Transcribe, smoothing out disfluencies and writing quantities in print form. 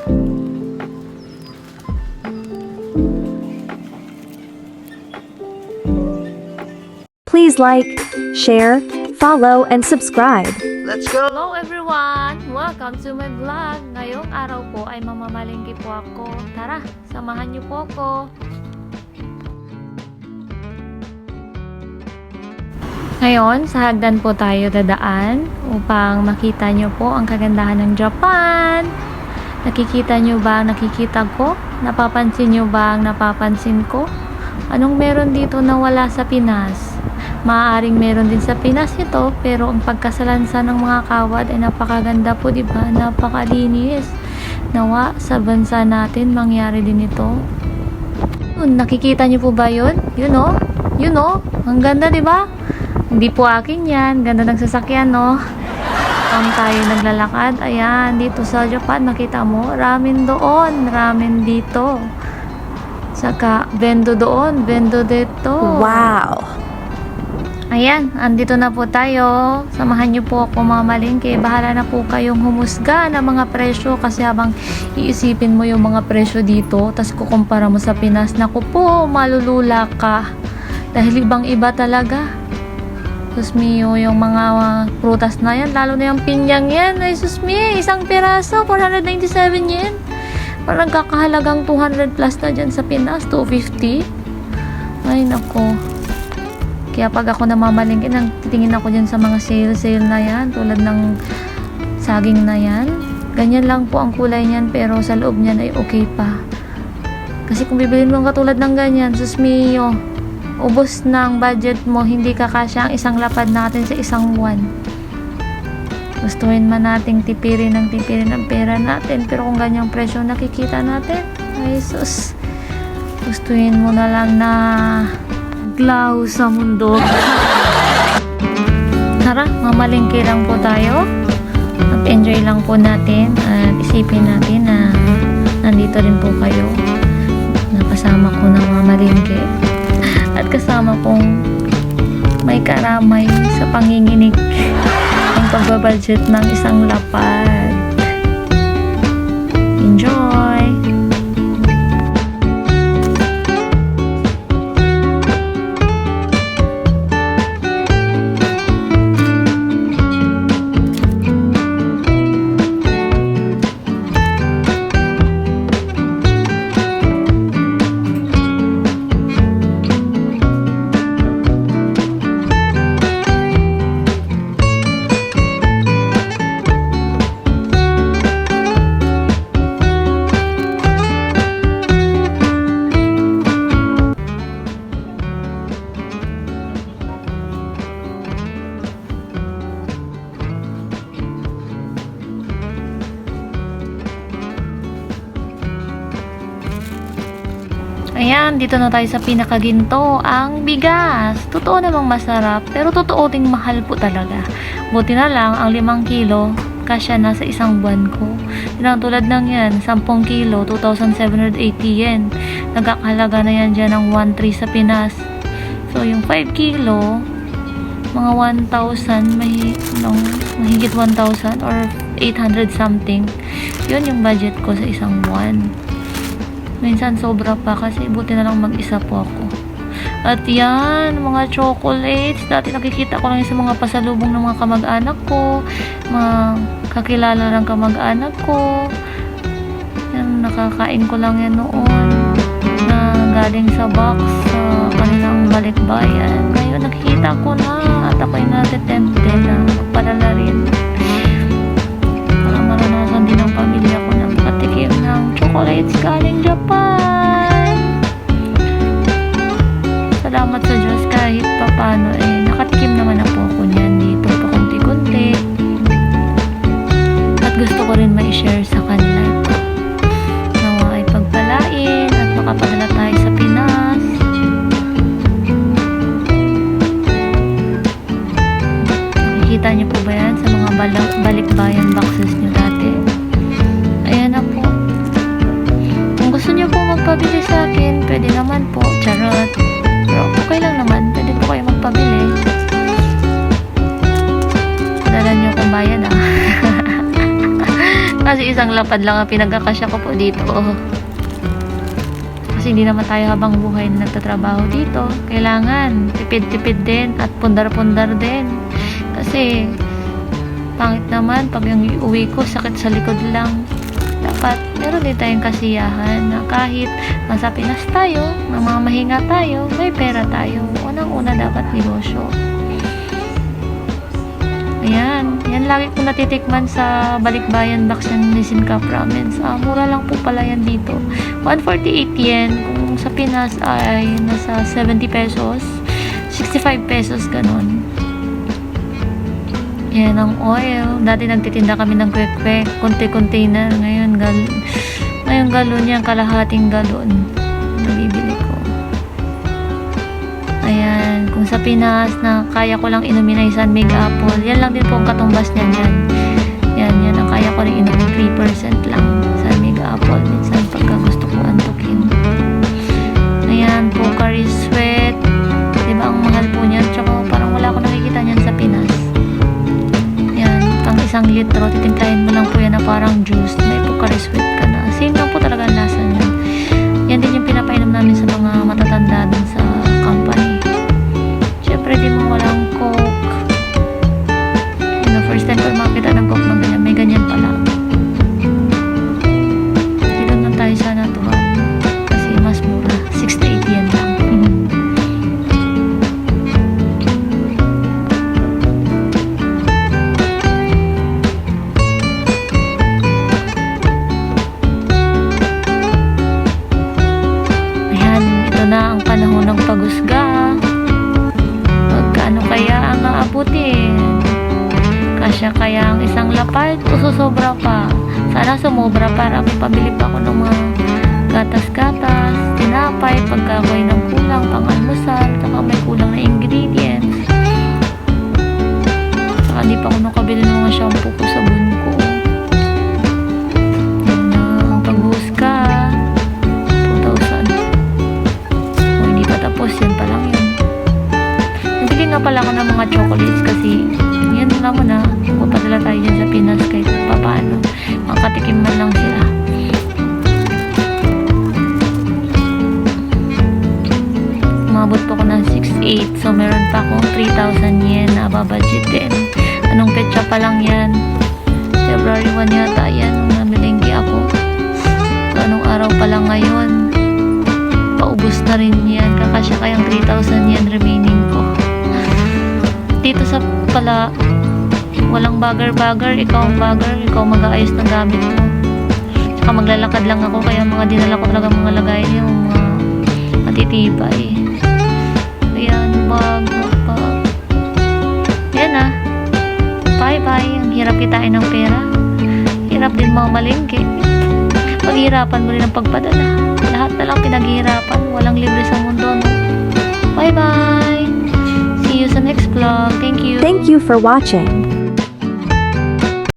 Please like, share, follow, and subscribe. Let's go! Hello everyone! Welcome to my vlog! Ngayong araw po ay mamamalingki po ako. Tara, samahan niyo po ako. Ngayon, sa hagdan po tayo dadaan upang makita niyo po ang kagandahan ng Japan. Nakikita niyo ba ang nakikita ko? Napapansin niyo ba ang napapansin ko? Anong meron dito na wala sa Pinas? Maaaring meron din sa Pinas ito, pero ang pagkasalansan ng mga kawad ay napakaganda po, di ba? Napakalinis. Nawa sa bansa natin mangyari din ito. Nakikita niyo po ba 'yun? Yun oh. Yun oh. Ang ganda, di ba? Hindi po akin 'yan. Ganda ng sasakyan, no? Tayo naglalakad. Ayan, dito sa Japan, nakita mo, ramen doon, ramen dito. Saka bendo doon, bendo dito. Wow! Ayan, andito na po tayo. Samahan niyo po ako mamalingki. Bahala na po kayong humusga ng mga presyo kasi habang iisipin mo yung mga presyo dito, tas kukumpara mo sa Pinas, naku po, malulula ka. Dahil ibang iba talaga. Sus mio, yung mga prutas na yan, lalo na yung pinyang yan. Ay sus mio, isang piraso, 497 yen. Parang kakahalagang 200 plus na dyan sa Pinas, 250. Ay nako. Kaya pag ako namamalingki, titingin ako dyan sa mga sale na yan, tulad ng saging na yan. Ganyan lang po ang kulay niyan, pero sa loob niyan ay okay pa. Kasi kung bibilin mo katulad ng ganyan, sus mio, ubos na ang budget mo, hindi kakasya ang isang lapad natin sa isang buwan. Gustuhin man nating tipirin ang pera natin, pero kung ganyang presyo nakikita natin, ay sus, gustuhin mo na lang na glaw sa mundo. Tara, mamalingki lang po tayo. Mag-enjoy lang po natin at isipin natin na nandito rin po kayo. Nakasama ko na mamalingki. At kasama kong may karamay sa panginginig ang pagbabudget ng isang lapad. Enjoy! Ayan, dito na tayo sa pinakaginto, ang bigas. Totoo namang masarap, pero totoo ding mahal po talaga. Buti na lang, ang 5 kilo, kasya na sa isang buwan ko. Yan tulad ng yan, 10 kilo, 2,780 yen. Nagkakahalaga na yan dyan ng 1,300 sa Pinas. So, yung 5 kilo, mga 1,000, mahigit 1,000 or 800 something. Yun yung budget ko sa isang buwan. Minsan sobra pa kasi buti na lang mag-isa po ako. At yan, mga chocolates. Dati nakikita ko lang yung sa mga pasalubong ng mga kamag-anak ko, mga kakilala ng kamag-anak ko. Yan, nakakain ko lang yan noon na galing sa box sa kanilang balikbayan. Ngayon nakikita ko na at ako'y natetente na magpadala rin. Para maranasan din ng pamilya ko ng patikim ng chocolates galing Japan. Salamat sa Diyos kahit papano nakatikim naman na po ako niyan dito pa konti-konti. At gusto ko rin ma-share sa kanila ito. Nawa ay pagpalain at makapadala tayo sa Pinas. Nakikita niyo po ba yan sa mga balikbayan boxes niyo dati? Ayan na po. Kung gusto niyo po magpabili sa akin, pwede naman po. Charot. Pero okay lang naman. Pwede po kayo magpabili. Padala niyo kung bayad Kasi isang lapad lang ang pinagkakasya ko po dito. Kasi hindi naman tayo habang buhay na nagtatrabaho dito. Kailangan tipid-tipid din at pundar-pundar din. Kasi pangit naman pag yung uwi ko sakit sa likod lang. Dapat meron din tayong kasiyahan na kahit nasa Pinas tayo, ng mga mahinga tayo, may pera tayo. Unang-una dapat negosyo. Ayan, yan lagi ko natitikman sa Balikbayan Baksan Nisinka Province. Mura lang po pala yan dito. 148 yen. Kung sa Pinas ay nasa 70 pesos, 65 pesos ganon. Yan ang oil. Dati nagtitinda kami ng kwek-kwek, konti-container. Ngayon galon yan, kalahating galon. Nabibili ko. Ayan, kung sa Pinas na kaya ko lang inumin ay San Mig Apple, yan lang din po ang katumbas niyan yan. Yan ang kaya ko rin inumin, 3% lang. San Mig Apple, minsan pagka gusto ko antukin. Ayan, Pocari Sweat. Diba ang mahal po niyan? Tsaka parang wala ko nakikita niyan sa Pinas. Yan, pang 1 litro, titimplahin mo lang po yan na parang juice. May Pocari Sweat ka na. Same lang po talaga ang lasa niyan. Yan din yung pinapainom namin sa mga matatanda dun sa company. Siyempre, di mo walang Coke. First time ko makita ng Coke ng ganyan. May ganyan pala. Dito na tayo sana tuwan. Kasi mas mura. 68 yen lang. Ayan, ito na ang panahon ng paghusga. Magkano kaya ang aabutin? Kasya kaya ang isang lapad o susobra pa? Sana sumobra para may pabili pa ako ng mga gatas-gatas, tinapay, pagka ako'y ng kulang pang almusal, saka may kulang na ingredients. Saka di pa ako nakabili ng mga shampoo ko, sabon ko. Yan na ang paghuhusga. 2,000. O, hindi pa tapos. Yan pa lang yun. Nabili nga pala ako ng mga chocolates kasi yan naman na pupadala tayo dyan sa Pinas kahit paano makatikim man lang sila. Umabot po ko ng 6,800, so meron pa akong 3,000 yen na babudgetin. Anong petsa pa lang yan? February 1 yata yan nung namilingki ako. So anong araw pa lang ngayon? Paubos na rin yan. Kakasya kayang 3,000 yen remaining ko. Dito sa pala walang bagger, ikaw ang bagger, ikaw mag-aayos ng gamit mo. Saka maglalakad lang ako, kaya mga dinala ko talaga mga lagay yung mga matitibay. Ayan, bag. Yan bye-bye. Ang hirap kitain ng pera. Hirap din mga malingki. Paghihirapan mo rin ang pagpadala. Lahat na lang pinaghihirapan. Walang libre sa mundo, no? Bye-bye! See you sa next vlog. Thank you. Thank you for watching.